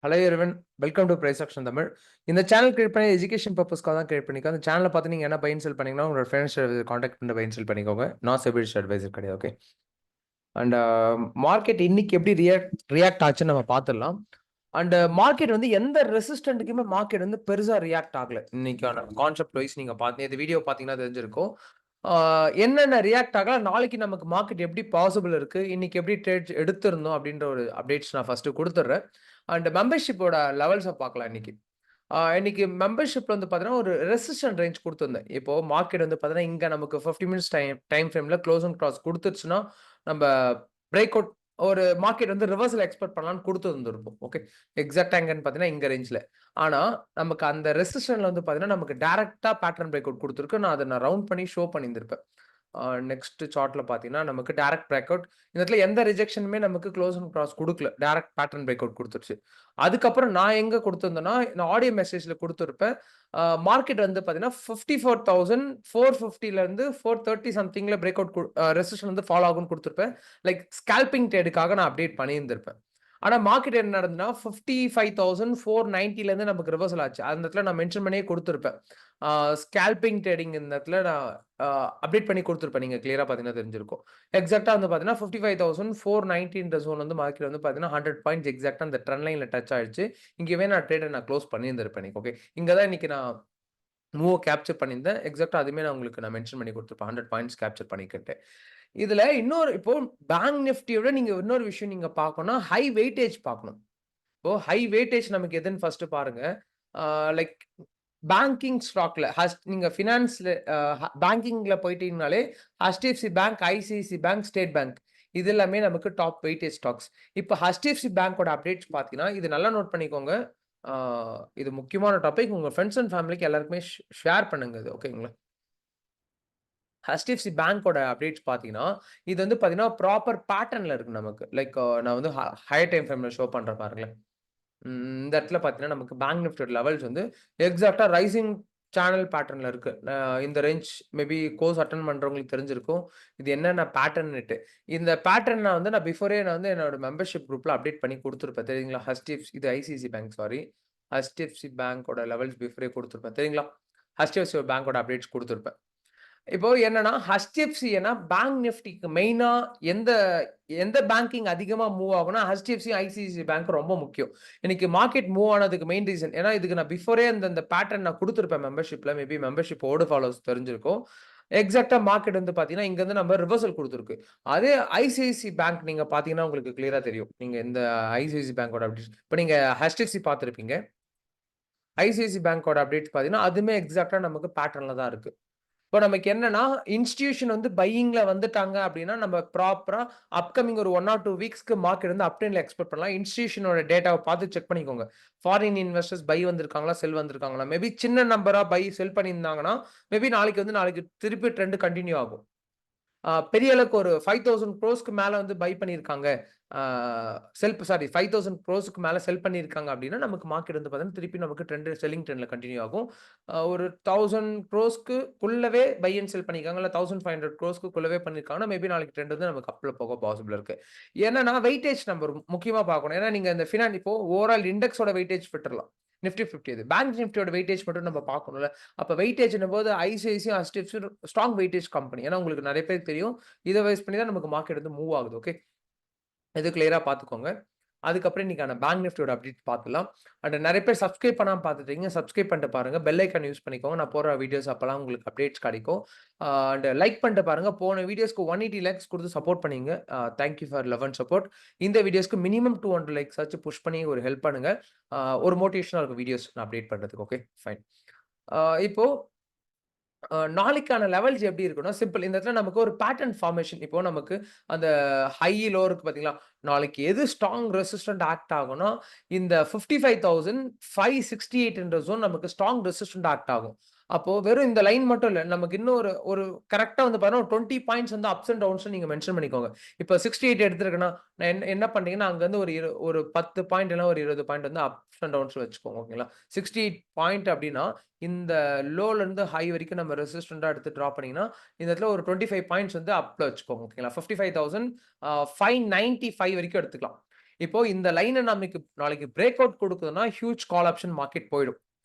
Hello everyone, welcome to price action Tamil. இந்த channel create பண்ணி education பர்பஸ்க்காக தான் கிரியேட் பண்ணிக்கோ. அந்த சேனலை பார்த்து நீங்கள் என்ன பை அண்ட் செல் பண்ணீங்கன்னா உங்களோட ஃப்ரெண்ட்ஸ் காண்டாக்ட் பண்ணி பை அண்ட் செல் பண்ணிக்கோங்க. நான் செபிலிட்டி அட்வைசர் கிடையாது. ஓகே. அண்ட் மார்க்கெட் இன்னைக்கு எப்படி ரியாக்ட் ஆச்சுன்னு நம்ம பார்த்துடலாம். அண்ட் மார்க்கெட் வந்து எந்த ரெசிஸ்டன்ட்டுக்குமே மார்க்கெட் வந்து பெருசாக ரியாக்ட் ஆகல. இன்னைக்கான கான்செப்ட் வைஸ் நீங்கள் பார்த்து இந்த வீடியோ பார்த்தீங்கன்னா தெரிஞ்சிருக்கும். என்னென்ன ரியாக்ட் ஆகலாம், நாளைக்கு நமக்கு மார்க்கெட் எப்படி பாசிபிள் இருக்கு, இன்னைக்கு எப்படி ட்ரேட் எடுத்திருந்தோம் அப்படின்ற ஒரு அப்டேட்ஸ் நான் ஃபர்ஸ்ட் கொடுத்துட்றேன். அண்ட் மெம்பர்ஷிப்போட லெவல்ஸை பார்க்கலாம் இன்னைக்கு. இன்னைக்கு மெம்பர்ஷிப்ல வந்து பார்த்தீங்கன்னா, ஒரு ரெசிஸ்டன்ட் ரேஞ்ச் குடுத்திருந்தேன். இப்போ மார்க்கெட் வந்து பார்த்தீங்கன்னா, இங்க நமக்கு 50 மினிட்ஸ் டைம் ஃப்ரேம்ல க்ளோஸ் அண்ட் கிராஸ் குடுத்துருச்சுன்னா, நம்ப பிரேக் அவுட் ஒரு மார்க்கெட் வந்து ரிவர்சல் எக்ஸ்பெக்ட் பண்ணலாம்னு குடுத்திருந்திருப்போம். ஓகே. எக்ஸாக்ட்டா எங்கன்னு பார்த்தீங்கன்னா, இங்க ரேஞ்ச்ல. ஆனா, நமக்கு அந்த ரெசிஸ்டன்ட்ல வந்து பார்த்தீங்கன்னா, நமக்கு டைரக்ட்டா பேட்டர்ன் பிரேக் அவுட் குடுத்திருக்கு. நான் ரவுண்ட் பண்ணி ஷோ பண்ணியிருந்திருப்பேன். நெக்ஸ்ட் சார்ட்ல பார்த்தீங்கன்னா, நமக்கு டைரக்ட் பிரேக் அவுட். இந்த இடத்துல எந்த ரிஜெக்ஷனுமே நமக்கு க்ளோஸ் அண்ட் கிராஸ் குடுக்கல. டைரக்ட் பேட்டர்ன் பிரேக் அவுட் குடுத்துருச்சு. அதுக்கப்புறம் நான் எங்க குடுத்திருந்தேன்னா, நான் ஆடியோ மெசேஜ்ல குடுத்திருப்பேன். மார்க்கெட் வந்து பார்த்தீங்கன்னா, 54,450ல இருந்து 430 சம்திங்ல பிரேக் அவுட் ரெசிஸ்டன்ஸ் வந்து ஃபாலோ ஆகும்னு குடுத்திருப்பேன். லைக் ஸ்கால்பிங் ட்ரேடுக்காக நான் அப்டேட் பண்ணியிருந்திருப்பேன். ஆனா மார்க்கெட் என்ன நடந்ததுன்னா, 55,490ல இருந்து நமக்கு ரிவர்சல் ஆச்சு. அந்த இடத்துல நான் மென்ஷன் பண்ணியே குடுத்திருப்பேன். ஸ்கால்பிங் ட்ரேடிங் இந்த இடத்துல நான் அப்டேட் பண்ணி குடுத்திருப்பேன். நீங்க கிளியரா பார்த்தீங்கன்னா தெரிஞ்சிருக்கும். எக்ஸாக்ட்டா வந்து பார்த்தீங்கன்னா, 55,490ன்ற ஜோன் வந்து மார்க்கெட் வந்து பார்த்தீங்கன்னா, 100 பாயிண்ட்ஸ் எக்ஸாக்ட்டா அந்த ட்ரெண்ட் லைன்ல டச் ஆயிடுச்சு. இங்கவே நான் ட்ரேட நான் குளோஸ் பண்ணியிருந்திருப்பேன் இன்னைக்கு. ஓகே. இங்க தான் இன்னைக்கு நான் மூவ் கேப்சர் பண்ணியிருந்தேன். எக்ஸாக்ட்டா அதுவுமே நான் உங்களுக்கு மென்ஷன் பண்ணி குடுத்திருப்பேன். 100 பாயிண்ட்ஸ் கேப்சர் பண்ணிக்கிட்டு. இதுல இன்னொரு இப்போ பேங்க் நிஃப்டியோட நீங்க இன்னொரு விஷயம் நீங்க பார்க்கணும்னா, ஹை வெயிட்டேஜ் பார்க்கணும். இப்போ ஹை வெயிட்டேஜ் நமக்கு எதுன்னு ஃபர்ஸ்ட் பாருங்க. லைக் பேங்கிங் ஸ்டாக்ல நீங்க ஃபினான்ஸ்ல பேங்கிங்ல போயிட்டீங்கனாலே HDFC bank, ICICI bank, state bank இது எல்லாமே நமக்கு டாப் வெயிட்டேஜ் ஸ்டாக்ஸ். இப்போ HDFC பேங்கோட அப்டேட்ஸ் பார்த்தீங்கன்னா, இது நல்லா நோட் பண்ணிக்கோங்க. ஆ இது முக்கியமான டாபிக். உங்க ஃப்ரெண்ட்ஸ் அண்ட் ஃபேமிலிக்கு எல்லாருக்குமே ஷேர் பண்ணுங்க இது. ஓகேங்களா? HDFC பேங்கோட அப்டேட்ஸ் பார்த்தீங்கன்னா, இது வந்து பார்த்தீங்கன்னா, ப்ராப்பர் பேட்டர்ன்ல இருக்கு நமக்கு. லைக் நான் வந்து ஹையர் டைம் ஃப்ரேம்ல ஷோ பண்றேன் பாருங்களேன். இந்த இடத்துல பார்த்தீங்கன்னா, நமக்கு பேங்க் நிஃப்டியோட லெவல்ஸ் வந்து எக்ஸாக்ட்டா ரைசிங் சேனல் பேட்டர்ன்ல இருக்கு. இந்த ரேஞ்ச் மேபி கோர்ஸ் அட்டெண்ட் பண்றவங்களுக்கு தெரிஞ்சிருக்கும். இது என்னென்ன பேட்டர்ன்னுட்டு. இந்த பேட்டர்ன் நான் பிஃபோரே நான் வந்து என்னோட மெம்பர்ஷிப் குரூப்ல அப்டேட் பண்ணி குடுத்துருப்பேன். தெரியுங்களா? இது ICICI பேங்க் சாரி. HDFC பேங்கோட லெவல்ஸ் பிஃபோரே குடுத்துருப்பேன். தெரியுங்களா? HDFC பேங்கோட அப்டேட்ஸ் குடுத்துருப்பேன். இப்போ என்னன்னா, HDFC ஏன்னா பேங்க் நிஃப்டிக்கு மெயினா எந்த எந்த பேங்கிங் அதிகமா மூவ் ஆகும்னா, HDFC, ICICI பேங்க் ரொம்ப முக்கியம். இன்னைக்கு மார்க்கெட் மூவ் ஆனதுக்கு மெயின் ரீசன் ஏன்னா இதுக்கு நான் பிஃபோரே இந்த பேட்டர்ன் நான் குடுத்திருப்பேன் மெம்பர்ஷிப்ல. மேபி மெம்பர்ஷிப் ஓல்டு ஃபாலோவர்ஸ் தெரிஞ்சிருக்கும். எக்ஸாக்ட்டா மார்க்கெட் வந்து பார்த்தீங்கன்னா, இங்க இருந்து நம்ம ரிவர்சல் குடுத்திருக்கு. அதே ICICI பேங்க் நீங்க பார்த்தீங்கன்னா, உங்களுக்கு கிளியரா தெரியும். நீங்க இந்த ICICI பேங்கோட அப்டேட்ஸ் இப்ப நீங்க HDFC பார்த்திருப்பீங்க. ICICI பேங்கோட அப்டேட்ஸ் பார்த்தீங்கன்னா, அதுவுமே எக்ஸாக்ட்டா நமக்கு பேட்டர்ன்ல தான் இருக்கு. இப்போ நமக்கு என்னன்னா, இன்ஸ்டிடியூஷன் வந்து பையிங்ல வந்துட்டாங்க அப்டின்னா, நம்ம ப்ராப்பரா அப்கமிங் ஒரு 1 ஆர் 2 வீக்ஸ்க்கு மார்க்கெட் வந்து அப் ட்ரெண்ட்ல எக்ஸ்பெக்ட் பண்ணலாம். இன்ஸ்டிடியூஷனோட டேட்டாவ பார்த்து செக் பண்ணிக்கோங்க. ஃபாரின் இன்வெஸ்டர்ஸ் பை வந்திருக்காங்களா? செல் வந்திருக்காங்களா? மேபி சின்ன நம்பரா பை, செல் பண்ணியிருந்தாங்கன்னா, மேபி நாளைக்கு திருப்பி ட்ரெண்ட் கன்டின்யூ ஆகும். பெரிய அளவுக்கு ஒரு 5,000 க்ரோர்ஸ்க்கு மேல வந்து பை பண்ணியிருக்காங்க. ஆ 5,000 க்ரோர்ஸ்க்கு மேல செல் பண்ணியிருக்காங்க அப்டின்னா, நமக்கு மார்க்கெட் வந்து பார்த்தீங்கன்னா, திருப்பி நமக்கு செல்லிங் ட்ரெண்ட்ல கன்டின்யூ ஆகும். ஒரு 1,000 க்ரோர்ஸ்க்குள்ளவே பை அண்ட் செல் பண்ணியிருக்காங்க. இல்ல 1,500 க்ரோர்ஸ்க்குள்ளவே பண்ணியிருக்காங்கன்னா, மேபி நாளைக்கு ட்ரெண்ட் வந்து நமக்கு அப்ல போக பாசிபிள் இருக்கு. என்னன்னா, வெயிட்டேஜ் நம்பர் முக்கியமா பார்க்கணும். ஏன்னா, நீங்க இந்த இப்போ ஓவரால் இண்டெக்ஸோட வெயிட்டேஜ் விட்டுறலாம். நிஃப்டி 50 அது. பேங்க் நிஃப்டியோட வெயிட்டேஜ் மட்டும் நம்ம பார்க்கணும்ல. அப்ப வெயிட்டேஜ்ன்னும் போது ICICI, HDFC strong weightage company. ஏன்னா உங்களுக்கு நெறைய பேருக்கு தெரியும். இத பேஸ் பண்ணி தான் நமக்கு மார்க்கெட் வந்து மூவ் ஆகுது. ஓகே. இது கிளியரா பார்த்துக்கோங்க. அதுக்கப்புறம் இன்னைக்கான பேங்க் நிஃப்டியோட அப்டேட் பார்த்துடலாம். அண்ட் நெறைய பேர் சப்ஸ்கிரைப் பண்ணாம பார்த்துட்டீங்க. சப்ஸ்கிரைப் பண்ணிட்டு பாருங்க. பெல் ஐகான் யூஸ் பண்ணிக்கோங்க. நான் போடுற வீடியோஸ் அப்பலாம் உங்களுக்கு அப்டேட்ஸ் கிடைக்கும். அண்ட் லைக் பண்ணிட்டு பாருங்க. போன வீடியோஸ்க்கு 180 லைக்ஸ் குடுத்து சப்போர்ட் பண்ணீங்க. Thank you for love and support. இந்த வீடியோஸ்க்கு மினிமம் 200 லைக்ஸ் ஆச்சு புஷ் பண்ணி ஒரு ஹெல்ப் பண்ணுங்க. ஒரு மோட்டிவேஷனா இருக்கும் வீடியோஸ் நான் அப்டேட் பண்றதுக்கு. Okay, fine. இப்போ நாளைக்கான லெவல்ஸ் எப்படி இருக்கும்னா, சிம்பிள். இந்த இடத்துல நமக்கு ஒரு பேட்டர்ன் ஃபார்மேஷன். இப்போ நமக்கு அந்த ஹை, லோ இருக்கு பார்த்தீங்களா? நாளைக்கு எது ஸ்ட்ராங் ரெசிஸ்டன்ட் ஆக்ட் ஆகும்னா, இந்த 55,568 என்ற ஜோன் நமக்கு ஸ்ட்ராங் ரெசிஸ்டன்ட் ஆக்ட் ஆகும். அப்போ வெறும் இந்த லைன் மட்டும் இல்ல. நமக்கு இன்னும் ஒரு ஒரு கரெக்ட்டா வந்து பாருங்க, ஒரு 20 பாயிண்ட்ஸ் வந்து அப்ஸ் அண்ட் டவுன்ஸ் நீங்க மென்ஷன் பண்ணிக்கோங்க. இப்ப 68 எடுத்திருக்கேன்னா, நான் என்ன பண்றீங்கன்னா, அங்க வந்து ஒரு 10 பாயிண்ட் இல்ல ஒரு 20 பாயிண்ட் வந்து அப்ஸ் அண்ட் டவுன்ஸ் வச்சுக்கோங்க. ஓகேங்களா? 68 பாயிண்ட் அப்டின்னா, இந்த லோல இருந்து ஹை வரைக்கும் நம்ம ரெசிஸ்டன்ட்டா எடுத்து டிரா பண்ணீங்கன்னா, இந்த இடத்துல ஒரு 25 பாயிண்ட்ஸ் வந்து அப்ல வச்சுக்கோங்க. ஓகேங்களா? 55,595 வரைக்கும் எடுத்துக்கலாம். இப்போ இந்த லைன நமக்கு நாளைக்கு பிரேக் அவுட் குடுக்குதுன்னா, ஹியூஜ் கால் ஆப்ஷன் மார்க்கெட் போயிடும்.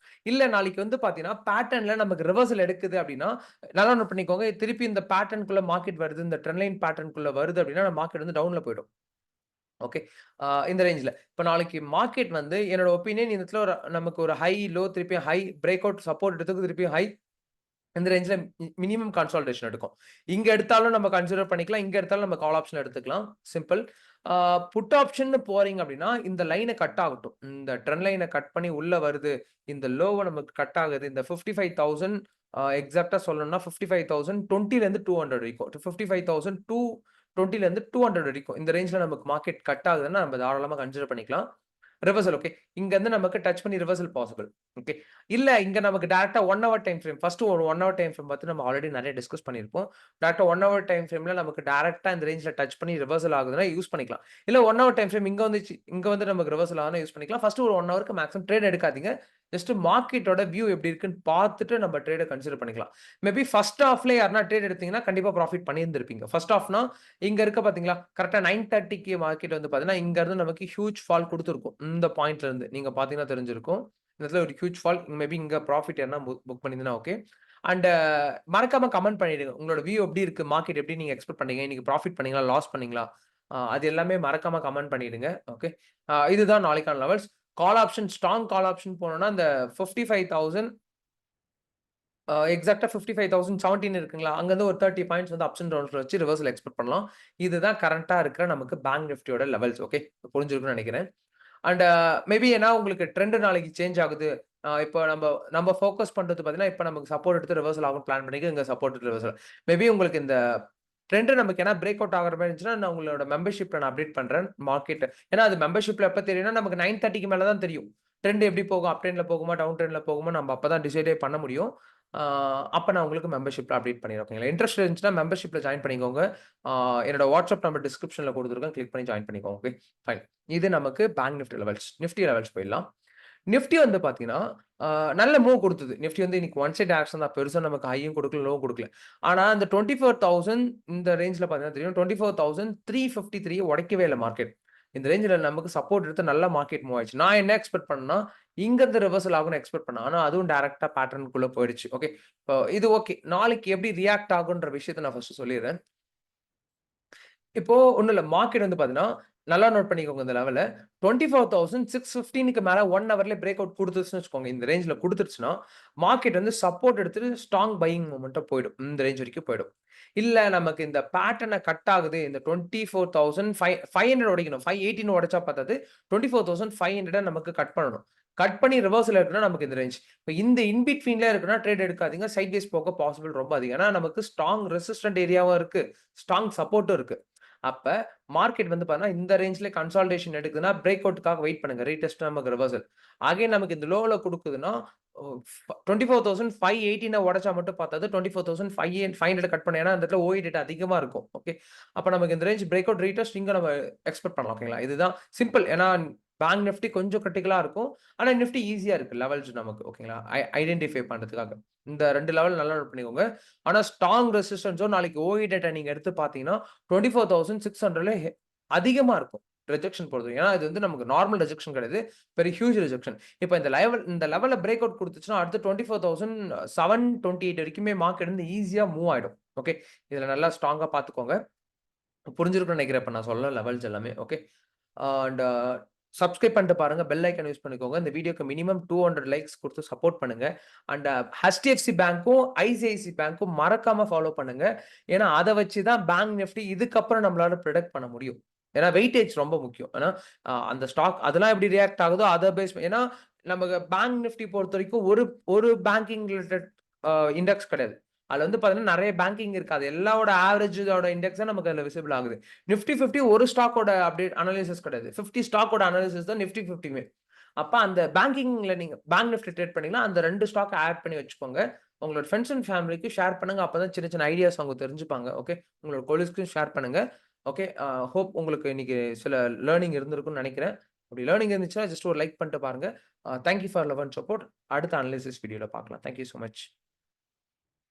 இல்ல நாளைக்கு வந்து பார்த்தீங்கன்னா, பேட்டர்ன்ல நமக்கு ரிவர்சல் எடுக்குது அப்டின்னா, நல்லா நோட் பண்ணிக்கோங்க. திருப்பி இந்த பேட்டர்ன்குள்ள மார்க்கெட் வருது. இந்த ட்ரெண்ட் லைன் பேட்டர்ன்குள்ள வருது அப்டின்னா, மார்க்கெட் வந்து டவுன்ல போயிடும். ஓகே. இந்த ரேஞ்ச்ல. இப்ப நாளைக்கு மார்க்கெட் வந்து என்னோட ஒப்பீனியன் இந்த இடத்துல நமக்கு ஒரு ஹை, லோ திருப்பி ஹை, பிரேக் அவுட் சப்போர்ட் எடுத்து திருப்பி ஹை இந்த ரேஞ்ச்ல மினிமம் கன்சாலிடேஷன் எடுக்கும். இங்க எடுத்தாலும் நம்ம கன்சிடர் பண்ணிக்கலாம். இங்க எடுத்தாலும் நம்ம கால் ஆப்ஷன் எடுத்துக்கலாம். சிம்பிள். ஆ புட் ஆப்ஷன்னு போறீங்க அப்டின்னா, இந்த லைன கட் ஆகட்டும். இந்த ட்ரெண்ட் லைன கட் பண்ணி உள்ள வருது. இந்த லோவ நமக்கு கட் ஆகுது. இந்த 55,000 எக்ஸாக்ட்டா சொல்லணும்னா 55,020லேருந்து 200 வரைக்கும். 55,220லேருந்து 200 வரைக்கும். இந்த ரேஞ்ச்ல நமக்கு மார்க்கெட் கட் ஆகுதுன்னா, நம்ம தாராளமா கன்சிடர் பண்ணிக்கலாம். Reversal okay. இங்க இருந்து நமக்கு டச் பண்ணி ரிவர்சல் பாசிபிள். ஓகே. இல்ல இங்க நமக்கு டைரக்ட்டா 1 ஹவர் டைம் ஃப்ரேம். ஃபர்ஸ்ட் ஒரு 1 ஹவர் டைம் ஃப்ரேம் பார்த்து நம்ம ஆல்ரெடி நெறைய டிஸ்கஸ் பண்ணியிருப்போம். டைரக்ட்டா 1 ஹவர் டைம் ஃப்ரேம்ல நமக்கு டைரக்ட்டா இந்த ரேஞ்ச்ல டச் பண்ணி ரிவர்சல் ஆகுதுன்னா யூஸ் பண்ணிக்கலாம். இல்ல 1 ஹவர் டைம் ஃப்ரேம் இங்க வந்து நமக்கு ரிவர்சல் ஆகுதுன்னா யூஸ் பண்ணிக்கலாம். ஃபர்ஸ்ட் ஒரு 1 ஹவருக்கு மேக்ஸிமம் ட்ரேட் எடுக்காதீங்க. ஜஸ்ட் மார்க்கெட்டோட வியூ எப்படி இருக்குன்னு பார்த்துட்டு நம்ம ட்ரேட கன்சிடர் பண்ணிக்கலாம். மேபி ஃபர்ஸ்ட் ஹாஃப்ல யாருனா ட்ரேட் எடுத்தீங்கன்னா கண்டிப்பா ப்ராஃபிட் பண்ணியிருந்திருப்பீங்க. ஃபர்ஸ்ட் ஹாஃப்னா இங்க இருக்கு பார்த்தீங்களா? கரெக்ட்டா 9:30க்கு மார்க்கெட் வந்து பார்த்தீங்கன்னா, இங்க இருந்து நமக்கு ஹியூஜ் ஃபால் குடுத்திருக்கும். இந்த பாயிண்ட்ல இருந்து. நீங்க பார்த்தீங்கன்னா தெரிஞ்சிருக்கும். இந்த இடத்துல ஒரு ஹியூஜ் ஃபால் மேபி இங்க ப்ராஃபிட் யாருனா புக் பண்ணியிருந்தா ஓகே. அண்ட் மறக்காம கமெண்ட் பண்ணிடுங்க. உங்களோட வியூ எப்படி இருக்கு? மார்க்கெட் எப்படி நீங்க எக்ஸ்பெக்ட் பண்ணீங்க? இன்னைக்கு ப்ராஃபிட் பண்ணீங்களா? லாஸ் பண்ணீங்களா? அது எல்லாமே மறக்காம கமெண்ட் பண்ணிடுங்க. ஓகே. இதுதான் நாளைக்கான levels. Call option strong call option போனோம்னா, இந்த 55,000 எக்ஸாக்ட்டா 55,017 இருக்குங்களா? அங்கருந்து ஒரு 30 பாயிண்ட்ஸ் வந்து அப்ஸ் அண்ட் டவுன்ஸ்ல வச்சு ரிவர்சல் எக்ஸ்பெக்ட் பண்ணலாம். இதுதான் கரண்ட்டா இருக்கிற நமக்கு பேங்க் நிஃப்டியோட லெவல்ஸ். ஓகே. புரிஞ்சிருக்கும்னு நெனைக்கிறேன். அண்ட் மேபி ஏன்னா உங்களுக்கு ட்ரெண்ட் நாளைக்கு சேஞ்ச் ஆகுது. இப்போ நம்ப ஃபோக்கஸ் பண்றது பார்த்தீங்கன்னா, இப்ப நமக்கு சப்போர்ட் எடுத்து ரிவர்சல் ஆகும்னு பிளான் பண்ணிக்க இங்க சப்போர்ட் எடுத்து ரிவர்சல். மேபி உங்களுக்கு இந்த ட்ரெண்ட் நமக்கு ஏன்னா பிரேக் அவுட் ஆகுற மாரி இருந்துச்சுன்னா, நான் உங்களோட மெம்பர்ஷிப்ல நான் அப்டேட் பண்றேன். மார்க்கெட் ஏன்னா அது மெம்பர்ஷிப்ல எப்ப தெரியும்னா, நமக்கு 9:30க்கு மேல தான் தெரியும். ட்ரெண்ட் எப்படி போகும்? அப் ட்ரெண்ட்ல போகுமா? டவுன் ட்ரெண்ட்ல போகுமா? நம்ம அப்ப தான் டிசைடே பண்ண முடியும். ஆ அப்ப நான் உங்களுக்கு மெம்பர்ஷிப்ல அப்டேட் பண்ணிடுறேன். ஓகேங்களா? இன்ட்ரெஸ்ட் இருந்துச்சுன்னா மெம்பர்ஷிப்ல ஜாயின் பண்ணிக்கோங்க. ஆ என்னோட வாட்ஸ்அப் நம்பர் டிஸ்கிரிப்ஷன்ல குடுத்துருக்கேன். கிளிக் பண்ணி ஜாயின் பண்ணிக்கோங்க. ஓகே. ஃபைன். இது நமக்கு bank Nifty levels. Nifty levels போயிடலாம். நிஃப்டி வந்து பார்த்தீங்கன்னா, அ நல்ல மூவ் குடுத்தது. நிஃப்டி வந்து இன்னைக்கு ஒன் சைட் ஆக்ஷன் தான். பெருசா நமக்கு ஹையும் குடுக்கல, லோவும் குடுக்கல. ஆனா அந்த 24,000 இந்த ரேஞ்ச்ல பார்த்தீங்கன்னா தெரியும். 24,353 உடைக்கவே இல்ல மார்க்கெட். இந்த ரேஞ்ச்ல நமக்கு சப்போர்ட் எடுத்து நல்ல மார்க்கெட் மூவ் ஆயிடுச்சு. நான் என்ன எக்ஸ்பெக்ட் பண்ணேன்னா, இங்கருந்து ரிவர்சல் ஆகும்னு எக்ஸ்பெக்ட் பண்ணேன். ஆனா அதுவும் டைரக்ட்டா பேட்டர்ன்க்குள்ள போயிடுச்சு. ஓகே. இது ஓகே. நாளைக்கு எப்படி ரியாக்ட் ஆகுன்ற விஷயத்த நான் ஃபர்ஸ்ட் சொல்லிர்றேன். இப்போ ஒண்ணும் இல்ல. மார்க்கெட் வந்து பார்த்தீங்கன்னா, நல்லா நோட் பண்ணிக்கோங்க இந்த லெவல. 24,615க்கு மேல 1 ஹவர்லயே பிரேக் அவுட் குடுத்துருச்சுன்னு வச்சுக்கோங்க. இந்த ரேஞ்ச்ல குடுத்துருச்சுன்னா, மார்க்கெட் வந்து சப்போர்ட் எடுத்துட்டு ஸ்ட்ராங் பையிங் மொமெண்ட்டா போயிடும். இந்த ரேஞ்ச் வரைக்கும் போயிடும். இல்ல நமக்கு இந்த பேட்டர்ன கட் ஆகுது. இந்த 24,500 உடைக்கணும். 518 உடைச்சா பத்தாது. 24,500 நமக்கு கட் பண்ணணும். கட் பண்ணி ரிவர்சல் இருக்குன்னா நமக்கு இந்த ரேஞ்ச். இப்ப இந்த இன் பிட்வீன்ல இருக்குன்னா ட்ரேட் எடுக்காதீங்க. சைட்வேஸ் போக பாசிபிள் ரொம்ப அதிகம். ஏன்னா நமக்கு ஸ்ட்ராங் ரெசிஸ்டன்ட் ஏரியாவும் இருக்கு. ஸ்ட்ராங் சப்போர்ட்டும் இருக்கு. அப்ப மார்க்கெட் வந்து பார்த்தீங்கன்னா, இந்த ரேஞ்ச்ல கன்சாலிடேஷன் எடுக்குதுன்னா, பிரேக் அவுட்க்காக வெயிட் பண்ணுங்க. ரீடெஸ்ட் நமக்கு ரிவர்சல். அகைன் நமக்கு இந்த லோல குடுக்குதுன்னா, ஓ 24,518 உடைச்சா மட்டும் பத்தாது. 24,500 கட் பண்ணணும். ஏன்னா, அந்த இடத்துல ஓஇ டேட்டா அதிகமா இருக்கும். ஓகே. அப்ப நமக்கு இந்த ரேஞ்ச் பிரேக் அவுட் ரீடெஸ்ட் இங்க நம்ம எக்ஸ்பெக்ட் பண்ணலாம். ஓகேங்களா? இதுதான் சிம்பிள். ஏன்னா, பேங்க் நிஃப்டி கொஞ்சம் கிரிட்டிகலா இருக்கும். ஆனா, நிஃப்டி ஈஸியா இருக்கு லெவல்ஸ் நமக்கு. ஓகேங்களா? ஐடென்டிஃபை பண்றதுக்காக. இந்த 2 லெவல் நல்லா நோட் பண்ணிக்கோங்க. ஆனா, ஸ்ட்ராங் ரெசிஸ்டன்ஸ் ஜோன் நாளைக்கு ஓஇ டேட்டா நீங்க எடுத்து பார்த்தீங்கன்னா 24,600ல அதிகமா இருக்கும். ரிஜெக்ஷன் போடுறது. ஏன்னா, இது வந்து நமக்கு நார்மல் ரிஜெக்ஷன் கிடையாது. Very huge rejection. இப்ப இந்த லெவல்ல பிரேக் அவுட் குடுத்துச்சுன்னா, அடுத்து 24,728 வரைக்குமே மார்க்கெட் வந்து ஈஸியா மூவ் ஆயிடும். ஓகே. இதுல நல்லா ஸ்ட்ராங்கா பார்த்துக்கோங்க. புரிஞ்சிருக்கும்னு நினைக்கிறேன். இப்ப நான் சொன்ன லெவல்ஸ் எல்லாமே. ஓகே. அண்ட் சப்ஸ்கிரைப் பண்ணிட்டு பாருங்க. பெல் ஐகான் யூஸ் பண்ணிக்கோங்க. இந்த வீடியோக்கு மினிமம் 200 லைக்ஸ் குடுத்து சப்போர்ட் பண்ணுங்க. அண்ட் HDFC பேங்க்கும், ஐசிஐசி பேங்க்கும் மறக்காம ஃபாலோ பண்ணுங்க. ஏன்னா, அத வச்சு தான் பேங்க் நிஃப்டி இதுக்கப்புறம் நம்மளால பிரெடிக்ட் பண்ண முடியும். ஏன்னா, வெயிட்டேஜ் ரொம்ப முக்கியம். ஏன்னா, அந்த ஸ்டாக் அதெல்லாம் எப்படி ரியாக்ட் ஆகுதோ அத பேஸ் ஏன்னா, நமக்கு பேங்க் நிஃப்டி பொறுத்தவரைக்கும் ஒரு பேங்கிங் ரிலேட்டட் இண்டெக்ஸ் கிடையாது. அதுல வந்து பார்த்தீங்கன்னா, நெறைய பேங்கிங் இருக்கு. அது எல்லாவோட ஆவரேஜோட இண்டெக்ஸ் தான் நமக்கு அதுல விசிபிள் ஆகுது. நிஃப்டி 50 ஒரு ஸ்டாக்கோட அப்டேட் அனாலிசிஸ் கிடையாது. 50 ஸ்டாக்கோட அனாலிசிஸ் தான் நிஃப்டி 50மே. அப்ப அந்த பேங்கிங்ல நீங்க பேங்க் நிஃப்டி ட்ரேட் பண்ணீங்கன்னா, அந்த 2 ஸ்டாக்க ஆட் பண்ணி வச்சுக்கோங்க. உங்களோட ஃபிரெண்ட்ஸ் அண்ட் ஃபேமிலிக்கு ஷேர் பண்ணுங்க. அப்பதான் சின்ன சின்ன ஐடியாஸ் அவங்க தெரிஞ்சுப்பாங்க. ஓகே. உங்களோட கொலீக்ஸ்க்கும் ஷேர் பண்ணுங்க. ஓகே. ஹோப் உங்களுக்கு இன்னைக்கு சில லேர்னிங் இருந்திருக்கும்னு நெனைக்கிறேன். அப்படி லேர்னிங் இருந்துச்சுன்னா ஜஸ்ட் ஒரு லைக் பண்ணிட்டு பாருங்க. Thank you for love and support. அடுத்த அனாலிசிஸ் வீடியோல பார்க்கலாம். Thank you so much.